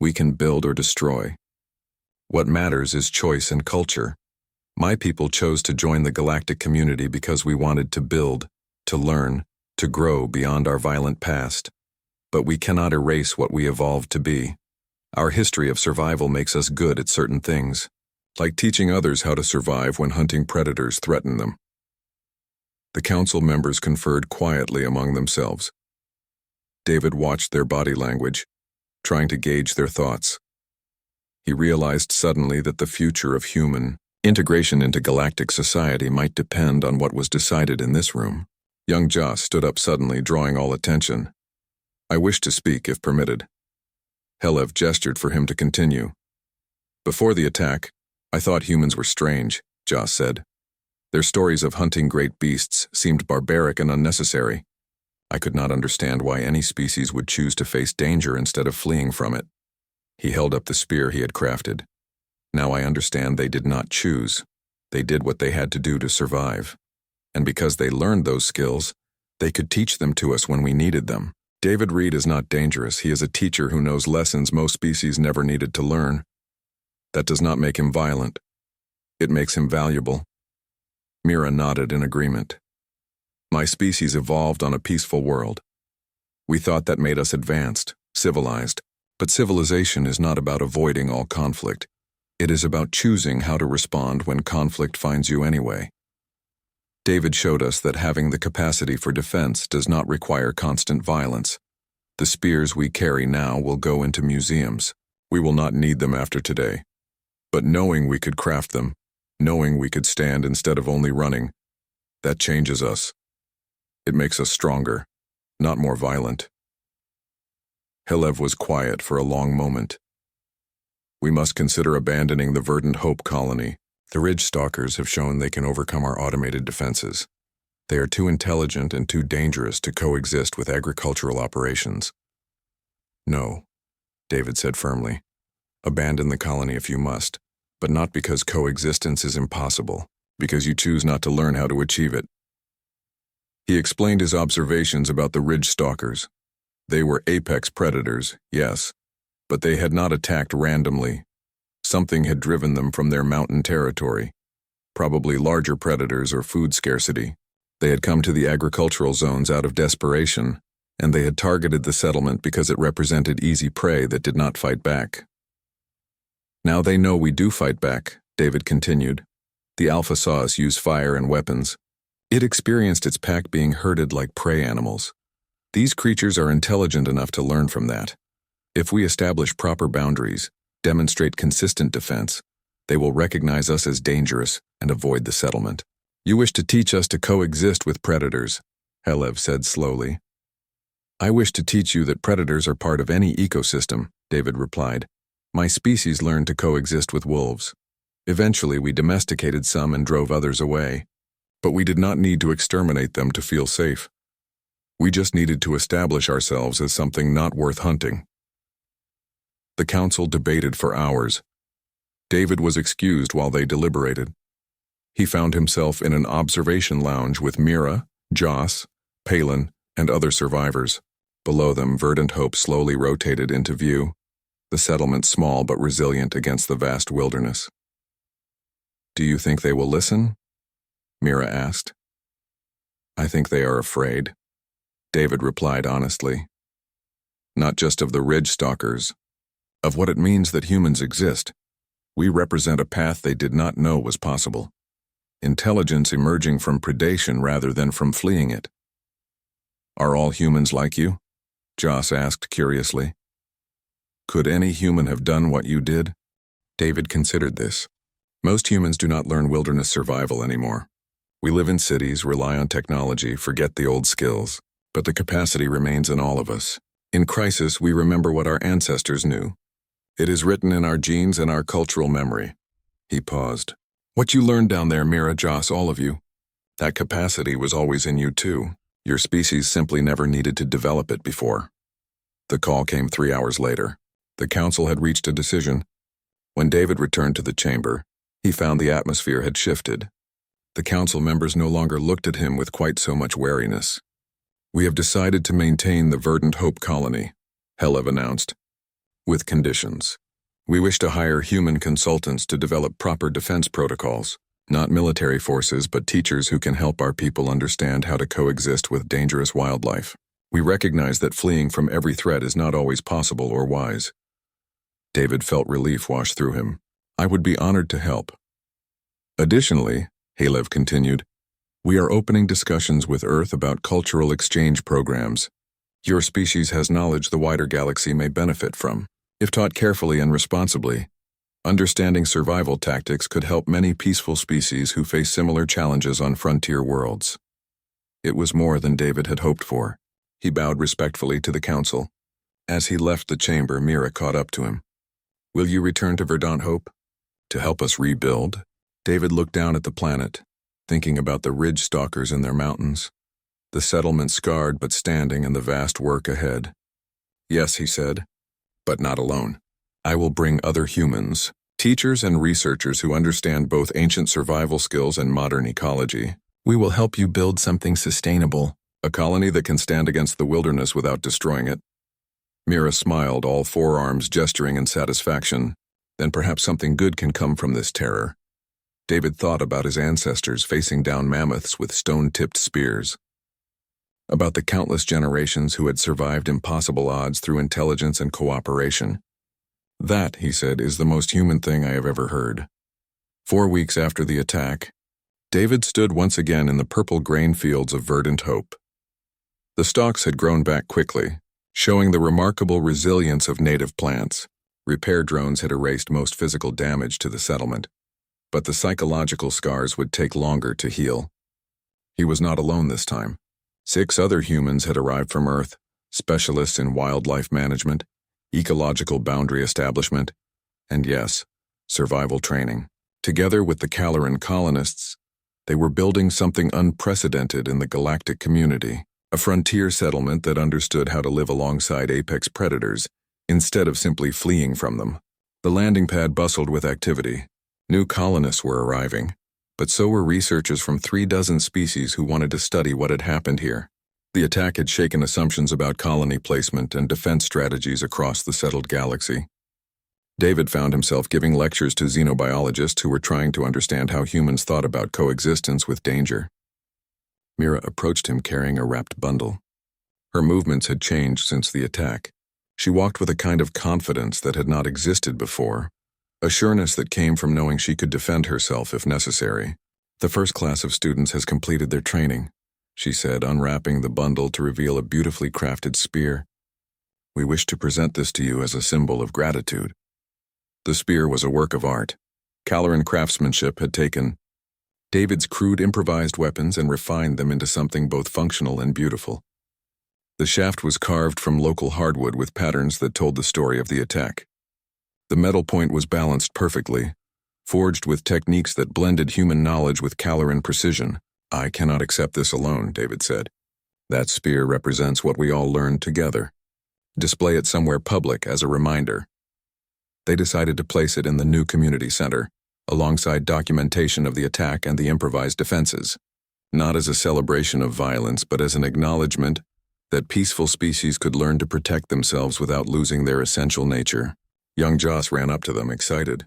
We can build or destroy. What matters is choice and culture. My people chose to join the galactic community because we wanted to build, to learn, to grow beyond our violent past. But we cannot erase what we evolved to be. Our history of survival makes us good at certain things, like teaching others how to survive when hunting predators threaten them. The council members conferred quietly among themselves. David watched their body language, trying to gauge their thoughts. He realized suddenly that the future of human integration into galactic society might depend on what was decided in this room. Young Joss stood up suddenly, drawing all attention. I wish to speak, if permitted. Helev gestured for him to continue. Before the attack, I thought humans were strange, Joss said. Their stories of hunting great beasts seemed barbaric and unnecessary. I could not understand why any species would choose to face danger instead of fleeing from it. He held up the spear he had crafted. Now I understand they did not choose. They did what they had to do to survive. And because they learned those skills, they could teach them to us when we needed them. David Reed is not dangerous. He is a teacher who knows lessons most species never needed to learn. That does not make him violent. It makes him valuable. Mira nodded in agreement. My species evolved on a peaceful world. We thought that made us advanced, civilized. But civilization is not about avoiding all conflict. It is about choosing how to respond when conflict finds you anyway. David showed us that having the capacity for defense does not require constant violence. The spears we carry now will go into museums. We will not need them after today. But knowing we could craft them, knowing we could stand instead of only running, that changes us. It makes us stronger, not more violent. Helev was quiet for a long moment. We must consider abandoning the Verdant Hope colony. The Ridge Stalkers have shown they can overcome our automated defenses. They are too intelligent and too dangerous to coexist with agricultural operations. No, David said firmly. Abandon the colony if you must, but not because coexistence is impossible, because you choose not to learn how to achieve it. He explained his observations about the Ridge Stalkers. They were apex predators, yes, but they had not attacked randomly. Something had driven them from their mountain territory, probably larger predators or food scarcity. They had come to the agricultural zones out of desperation, and they had targeted the settlement because it represented easy prey that did not fight back. Now they know we do fight back, David continued. The Alpha saw us use fire and weapons. It experienced its pack being herded like prey animals. These creatures are intelligent enough to learn from that. If we establish proper boundaries, demonstrate consistent defense, they will recognize us as dangerous and avoid the settlement. You wish to teach us to coexist with predators, Helev said slowly. I wish to teach you that predators are part of any ecosystem, David replied. My species learned to coexist with wolves. Eventually we domesticated some and drove others away. But we did not need to exterminate them to feel safe. We just needed to establish ourselves as something not worth hunting. The council debated for hours. David was excused while they deliberated. He found himself in an observation lounge with Mira, Joss, Palin, and other survivors. Below them, Verdant Hope slowly rotated into view, the settlement small but resilient against the vast wilderness. Do you think they will listen? Mira asked. I think they are afraid. David replied honestly. Not just of the Ridge Stalkers, of what it means that humans exist. We represent a path they did not know was possible. Intelligence emerging from predation rather than from fleeing it. Are all humans like you? Joss asked curiously. Could any human have done what you did? David considered this. Most humans do not learn wilderness survival anymore. We live in cities, rely on technology, forget the old skills. But the capacity remains in all of us. In crisis, we remember what our ancestors knew. It is written in our genes and our cultural memory. He paused. What you learned down there, Mira, Joss, all of you. That capacity was always in you too. Your species simply never needed to develop it before. The call came 3 hours later. The council had reached a decision. When David returned to the chamber, he found the atmosphere had shifted. The council members no longer looked at him with quite so much wariness. "We have decided to maintain the Verdant Hope colony," Helev announced, "with conditions. We wish to hire human consultants to develop proper defense protocols, not military forces but teachers who can help our people understand how to coexist with dangerous wildlife. We recognize that fleeing from every threat is not always possible or wise." David felt relief wash through him. "I would be honored to help." "Additionally," Halev continued, "we are opening discussions with Earth about cultural exchange programs. Your species has knowledge the wider galaxy may benefit from. If taught carefully and responsibly, understanding survival tactics could help many peaceful species who face similar challenges on frontier worlds." It was more than David had hoped for. He bowed respectfully to the council. As he left the chamber, Mira caught up to him. "Will you return to Verdant Hope? To help us rebuild?" David looked down at the planet, thinking about the ridge stalkers in their mountains, the settlement scarred but standing, and the vast work ahead. "Yes," he said, "but not alone. I will bring other humans, teachers and researchers who understand both ancient survival skills and modern ecology. We will help you build something sustainable, a colony that can stand against the wilderness without destroying it." Mira smiled, all forearms gesturing in satisfaction. Then perhaps something good can come from this terror. David thought about his ancestors facing down mammoths with stone-tipped spears, about the countless generations who had survived impossible odds through intelligence and cooperation. "That," he said, "is the most human thing I have ever heard." 4 weeks after the attack, David stood once again in the purple grain fields of Verdant Hope. The stalks had grown back quickly, showing the remarkable resilience of native plants. Repair drones had erased most physical damage to the settlement, but the psychological scars would take longer to heal. He was not alone this time. 6 other humans had arrived from Earth, specialists in wildlife management, ecological boundary establishment, and yes, survival training. Together with the Caloran colonists, they were building something unprecedented in the galactic community, a frontier settlement that understood how to live alongside apex predators instead of simply fleeing from them. The landing pad bustled with activity. New colonists were arriving, but so were researchers from 36 species who wanted to study what had happened here. The attack had shaken assumptions about colony placement and defense strategies across the settled galaxy. David found himself giving lectures to xenobiologists who were trying to understand how humans thought about coexistence with danger. Mira approached him carrying a wrapped bundle. Her movements had changed since the attack. She walked with a kind of confidence that had not existed before, a sureness that came from knowing she could defend herself if necessary. "The first class of students has completed their training," she said, unwrapping the bundle to reveal a beautifully crafted spear. "We wish to present this to you as a symbol of gratitude." The spear was a work of art. Caloran craftsmanship had taken David's crude improvised weapons and refined them into something both functional and beautiful. The shaft was carved from local hardwood with patterns that told the story of the attack. The metal point was balanced perfectly, forged with techniques that blended human knowledge with Caloran precision. "I cannot accept this alone," David said. "That spear represents what we all learned together. Display it somewhere public as a reminder." They decided to place it in the new community center, alongside documentation of the attack and the improvised defenses, not as a celebration of violence but as an acknowledgement that peaceful species could learn to protect themselves without losing their essential nature. Young Joss ran up to them, excited.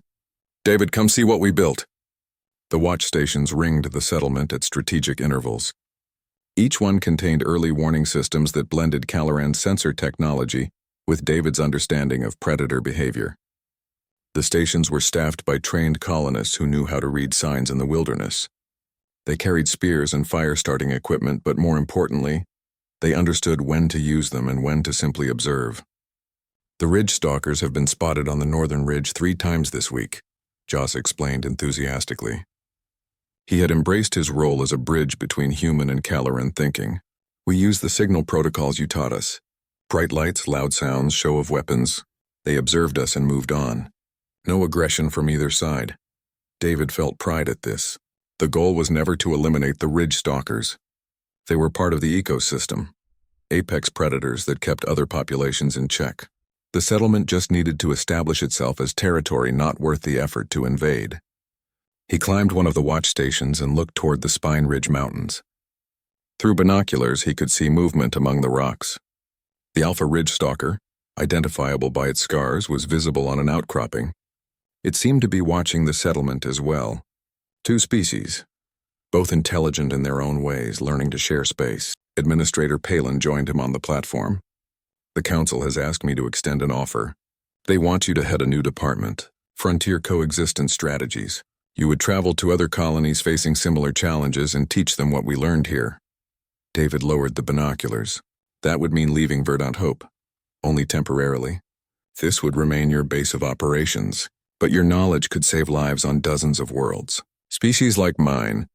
"David, come see what we built." The watch stations ringed the settlement at strategic intervals. Each one contained early warning systems that blended Caloran's sensor technology with David's understanding of predator behavior. The stations were staffed by trained colonists who knew how to read signs in the wilderness. They carried spears and fire-starting equipment, but more importantly, they understood when to use them and when to simply observe. "The ridge stalkers have been spotted on the northern ridge 3 times this week," Joss explained enthusiastically. He had embraced his role as a bridge between human and Caloran thinking. "We use the signal protocols you taught us. Bright lights, loud sounds, show of weapons. They observed us and moved on. No aggression from either side." David felt pride at this. The goal was never to eliminate the ridge stalkers. They were part of the ecosystem, apex predators that kept other populations in check. The settlement just needed to establish itself as territory not worth the effort to invade. He climbed one of the watch stations and looked toward the Spine Ridge Mountains. Through binoculars, he could see movement among the rocks. The Alpha Ridge Stalker, identifiable by its scars, was visible on an outcropping. It seemed to be watching the settlement as well. Two species, both intelligent in their own ways, learning to share space. Administrator Palin joined him on the platform. The council has asked me to extend an offer. They want you to head a new department, Frontier Coexistence Strategies. You would travel to other colonies facing similar challenges and teach them what we learned here. David lowered the binoculars. That would mean leaving Verdant Hope, only temporarily. This would remain your base of operations, but your knowledge could save lives on dozens of worlds. Species like mine,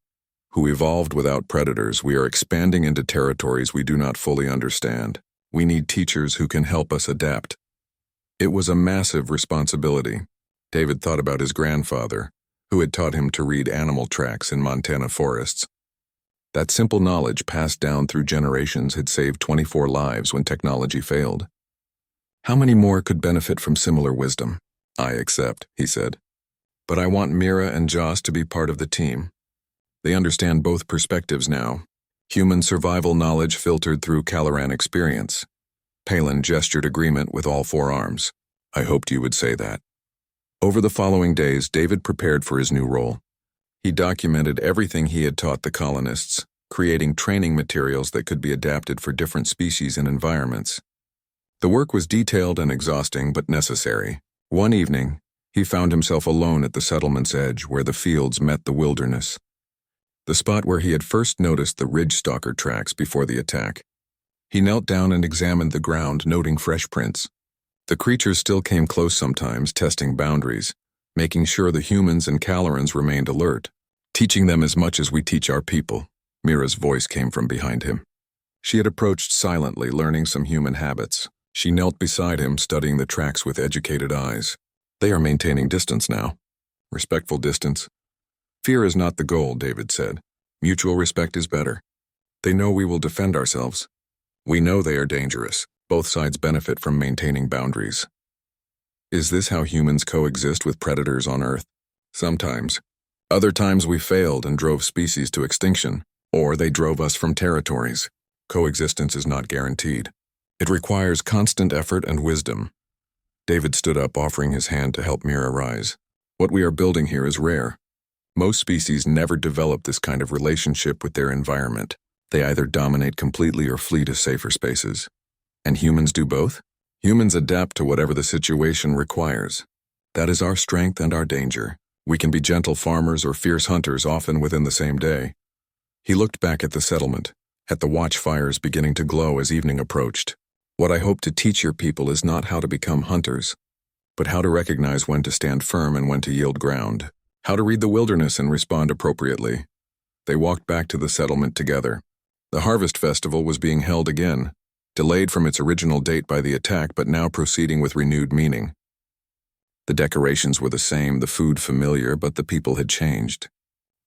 who evolved without predators, we are expanding into territories we do not fully understand. We need teachers who can help us adapt. It was a massive responsibility. David thought about his grandfather, who had taught him to read animal tracks in Montana forests. That simple knowledge passed down through generations had saved 24 lives when technology failed. How many more could benefit from similar wisdom? I accept, he said. But I want Mira and Joss to be part of the team. They understand both perspectives now. Human survival knowledge filtered through Caloran experience. Palin gestured agreement with all four arms. I hoped you would say that. Over the following days, David prepared for his new role. He documented everything he had taught the colonists, creating training materials that could be adapted for different species and environments. The work was detailed and exhausting, but necessary. One evening, he found himself alone at the settlement's edge where the fields met the wilderness. The spot where he had first noticed the ridge stalker tracks before the attack. He knelt down and examined the ground, noting fresh prints. The creatures still came close sometimes, testing boundaries, making sure the humans and Calorans remained alert, teaching them as much as we teach our people. Mira's voice came from behind him. She had approached silently, learning some human habits. She knelt beside him, studying the tracks with educated eyes. They are maintaining distance now. Respectful distance. Fear is not the goal, David said. Mutual respect is better. They know we will defend ourselves. We know they are dangerous. Both sides benefit from maintaining boundaries. Is this how humans coexist with predators on Earth? Sometimes. Other times we failed and drove species to extinction, or they drove us from territories. Coexistence is not guaranteed. It requires constant effort and wisdom. David stood up, offering his hand to help Mira rise. What we are building here is rare. Most species never develop this kind of relationship with their environment. They either dominate completely or flee to safer spaces. And humans do both? Humans adapt to whatever the situation requires. That is our strength and our danger. We can be gentle farmers or fierce hunters, often within the same day. He looked back at the settlement, at the watchfires beginning to glow as evening approached. What I hope to teach your people is not how to become hunters, but how to recognize when to stand firm and when to yield ground. How to read the wilderness and respond appropriately. They walked back to the settlement together. The Harvest Festival was being held again, delayed from its original date by the attack, but now proceeding with renewed meaning. The decorations were the same, the food familiar, but the people had changed.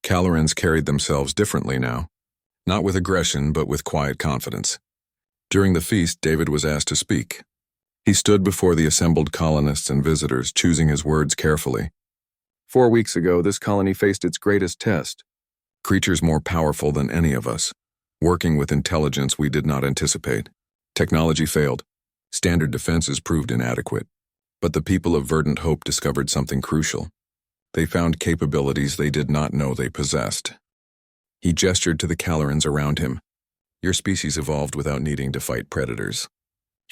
Calorans carried themselves differently now, not with aggression, but with quiet confidence. During the feast, David was asked to speak. He stood before the assembled colonists and visitors, choosing his words carefully. 4 weeks ago, this colony faced its greatest test. Creatures more powerful than any of us, working with intelligence we did not anticipate. Technology failed. Standard defenses proved inadequate. But the people of Verdant Hope discovered something crucial. They found capabilities they did not know they possessed. He gestured to the Calorans around him. Your species evolved without needing to fight predators.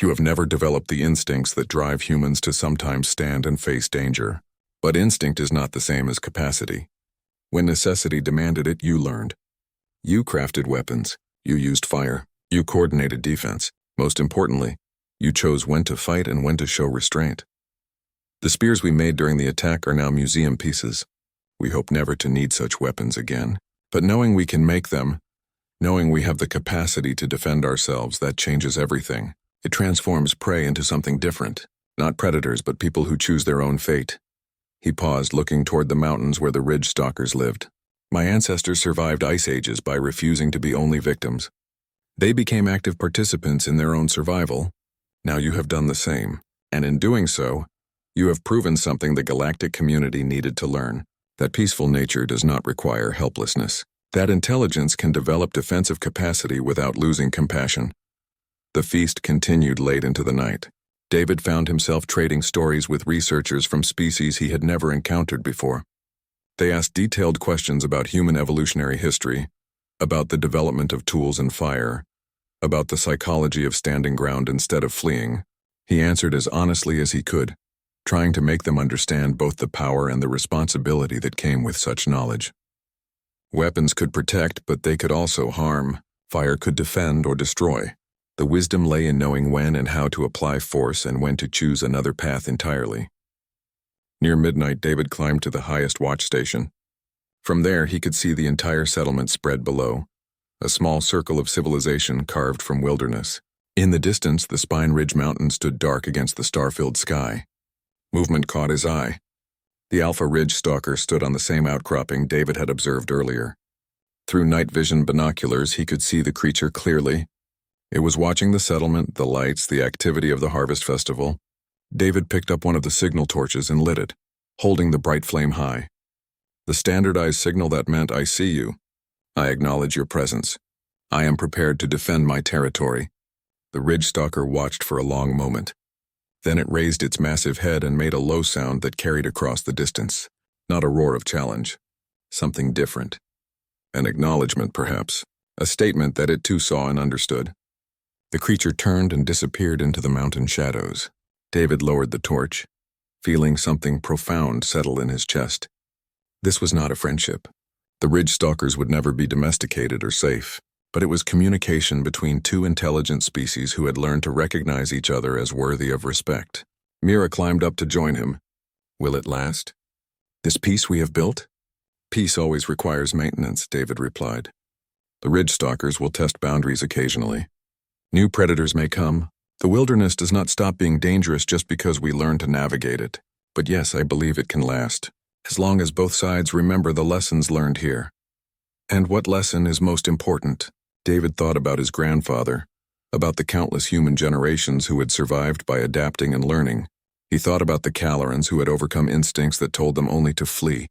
You have never developed the instincts that drive humans to sometimes stand and face danger. But instinct is not the same as capacity. When necessity demanded it, you learned. You crafted weapons. You used fire. You coordinated defense. Most importantly, you chose when to fight and when to show restraint. The spears we made during the attack are now museum pieces. We hope never to need such weapons again. But knowing we can make them, knowing we have the capacity to defend ourselves, that changes everything. It transforms prey into something different. Not predators, but people who choose their own fate. He paused, looking toward the mountains where the ridge stalkers lived. My ancestors survived ice ages by refusing to be only victims. They became active participants in their own survival. Now you have done the same, and in doing so, you have proven something the galactic community needed to learn, that peaceful nature does not require helplessness, that intelligence can develop defensive capacity without losing compassion. The feast continued late into the night. David found himself trading stories with researchers from species he had never encountered before. They asked detailed questions about human evolutionary history, about the development of tools and fire, about the psychology of standing ground instead of fleeing. He answered as honestly as he could, trying to make them understand both the power and the responsibility that came with such knowledge. Weapons could protect, but they could also harm. Fire could defend or destroy. The wisdom lay in knowing when and how to apply force and when to choose another path entirely. Near midnight, David climbed to the highest watch station. From there, he could see the entire settlement spread below, a small circle of civilization carved from wilderness. In the distance, the Spine Ridge Mountain stood dark against the star-filled sky. Movement caught his eye. The Alpha Ridge Stalker stood on the same outcropping David had observed earlier. Through night vision binoculars, he could see the creature clearly. It was watching the settlement, the lights, the activity of the harvest festival. David picked up one of the signal torches and lit it, holding the bright flame high. The standardized signal that meant, "I see you. I acknowledge your presence. I am prepared to defend my territory." The Ridge Stalker watched for a long moment. Then it raised its massive head and made a low sound that carried across the distance. Not a roar of challenge. Something different. An acknowledgement, perhaps. A statement that it too saw and understood. The creature turned and disappeared into the mountain shadows. David lowered the torch, feeling something profound settle in his chest. This was not a friendship. The Ridge Stalkers would never be domesticated or safe, but it was communication between two intelligent species who had learned to recognize each other as worthy of respect. Mira climbed up to join him. "Will it last? This peace we have built?" "Peace always requires maintenance," David replied. "The Ridge Stalkers will test boundaries occasionally. New predators may come. The wilderness does not stop being dangerous just because we learn to navigate it. But yes, I believe it can last, as long as both sides remember the lessons learned here." And what lesson is most important? David thought about his grandfather, about the countless human generations who had survived by adapting and learning. He thought about the Calorans who had overcome instincts that told them only to flee,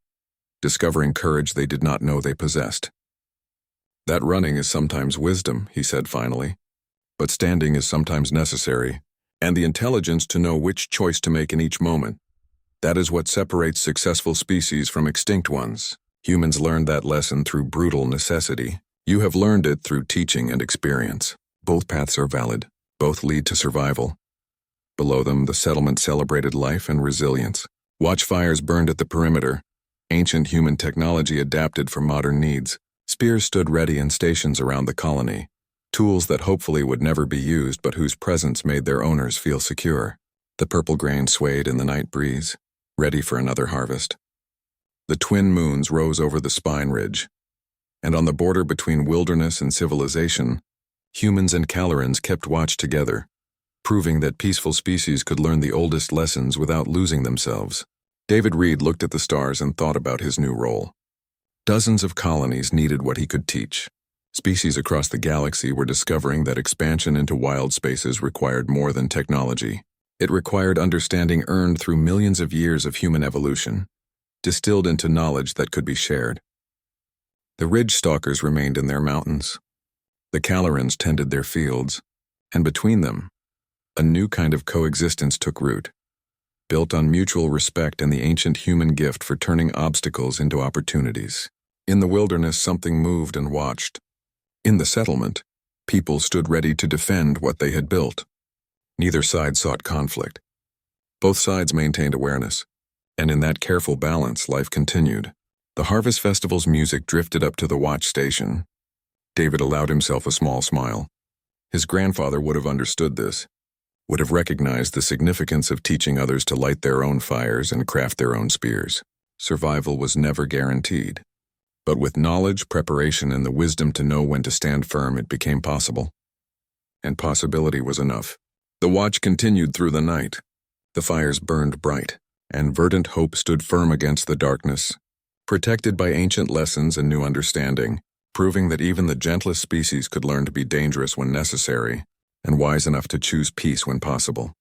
discovering courage they did not know they possessed. "That running is sometimes wisdom," he said finally. "But standing is sometimes necessary, and the intelligence to know which choice to make in each moment. That is what separates successful species from extinct ones. Humans learned that lesson through brutal necessity. You have learned it through teaching and experience. Both paths are valid. Both lead to survival." Below them, the settlement celebrated life and resilience. Watchfires burned at the perimeter. Ancient human technology adapted for modern needs. Spears stood ready in stations around the colony. Tools that hopefully would never be used but whose presence made their owners feel secure. The purple grain swayed in the night breeze, ready for another harvest. The twin moons rose over the Spine Ridge, and on the border between wilderness and civilization, humans and Calorans kept watch together, proving that peaceful species could learn the oldest lessons without losing themselves. David Reed looked at the stars and thought about his new role. Dozens of colonies needed what he could teach. Species across the galaxy were discovering that expansion into wild spaces required more than technology. It required understanding earned through millions of years of human evolution, distilled into knowledge that could be shared. The Ridge Stalkers remained in their mountains. The Calorans tended their fields, and between them, a new kind of coexistence took root, built on mutual respect and the ancient human gift for turning obstacles into opportunities. In the wilderness, something moved and watched. In the settlement, people stood ready to defend what they had built. Neither side sought conflict. Both sides maintained awareness, and in that careful balance, life continued. The harvest festival's music drifted up to the watch station. David allowed himself a small smile. His grandfather would have understood this, would have recognized the significance of teaching others to light their own fires and craft their own spears. Survival was never guaranteed. But with knowledge, preparation, and the wisdom to know when to stand firm, it became possible. And possibility was enough. The watch continued through the night. The fires burned bright, and verdant hope stood firm against the darkness. Protected by ancient lessons and new understanding, proving that even the gentlest species could learn to be dangerous when necessary, and wise enough to choose peace when possible.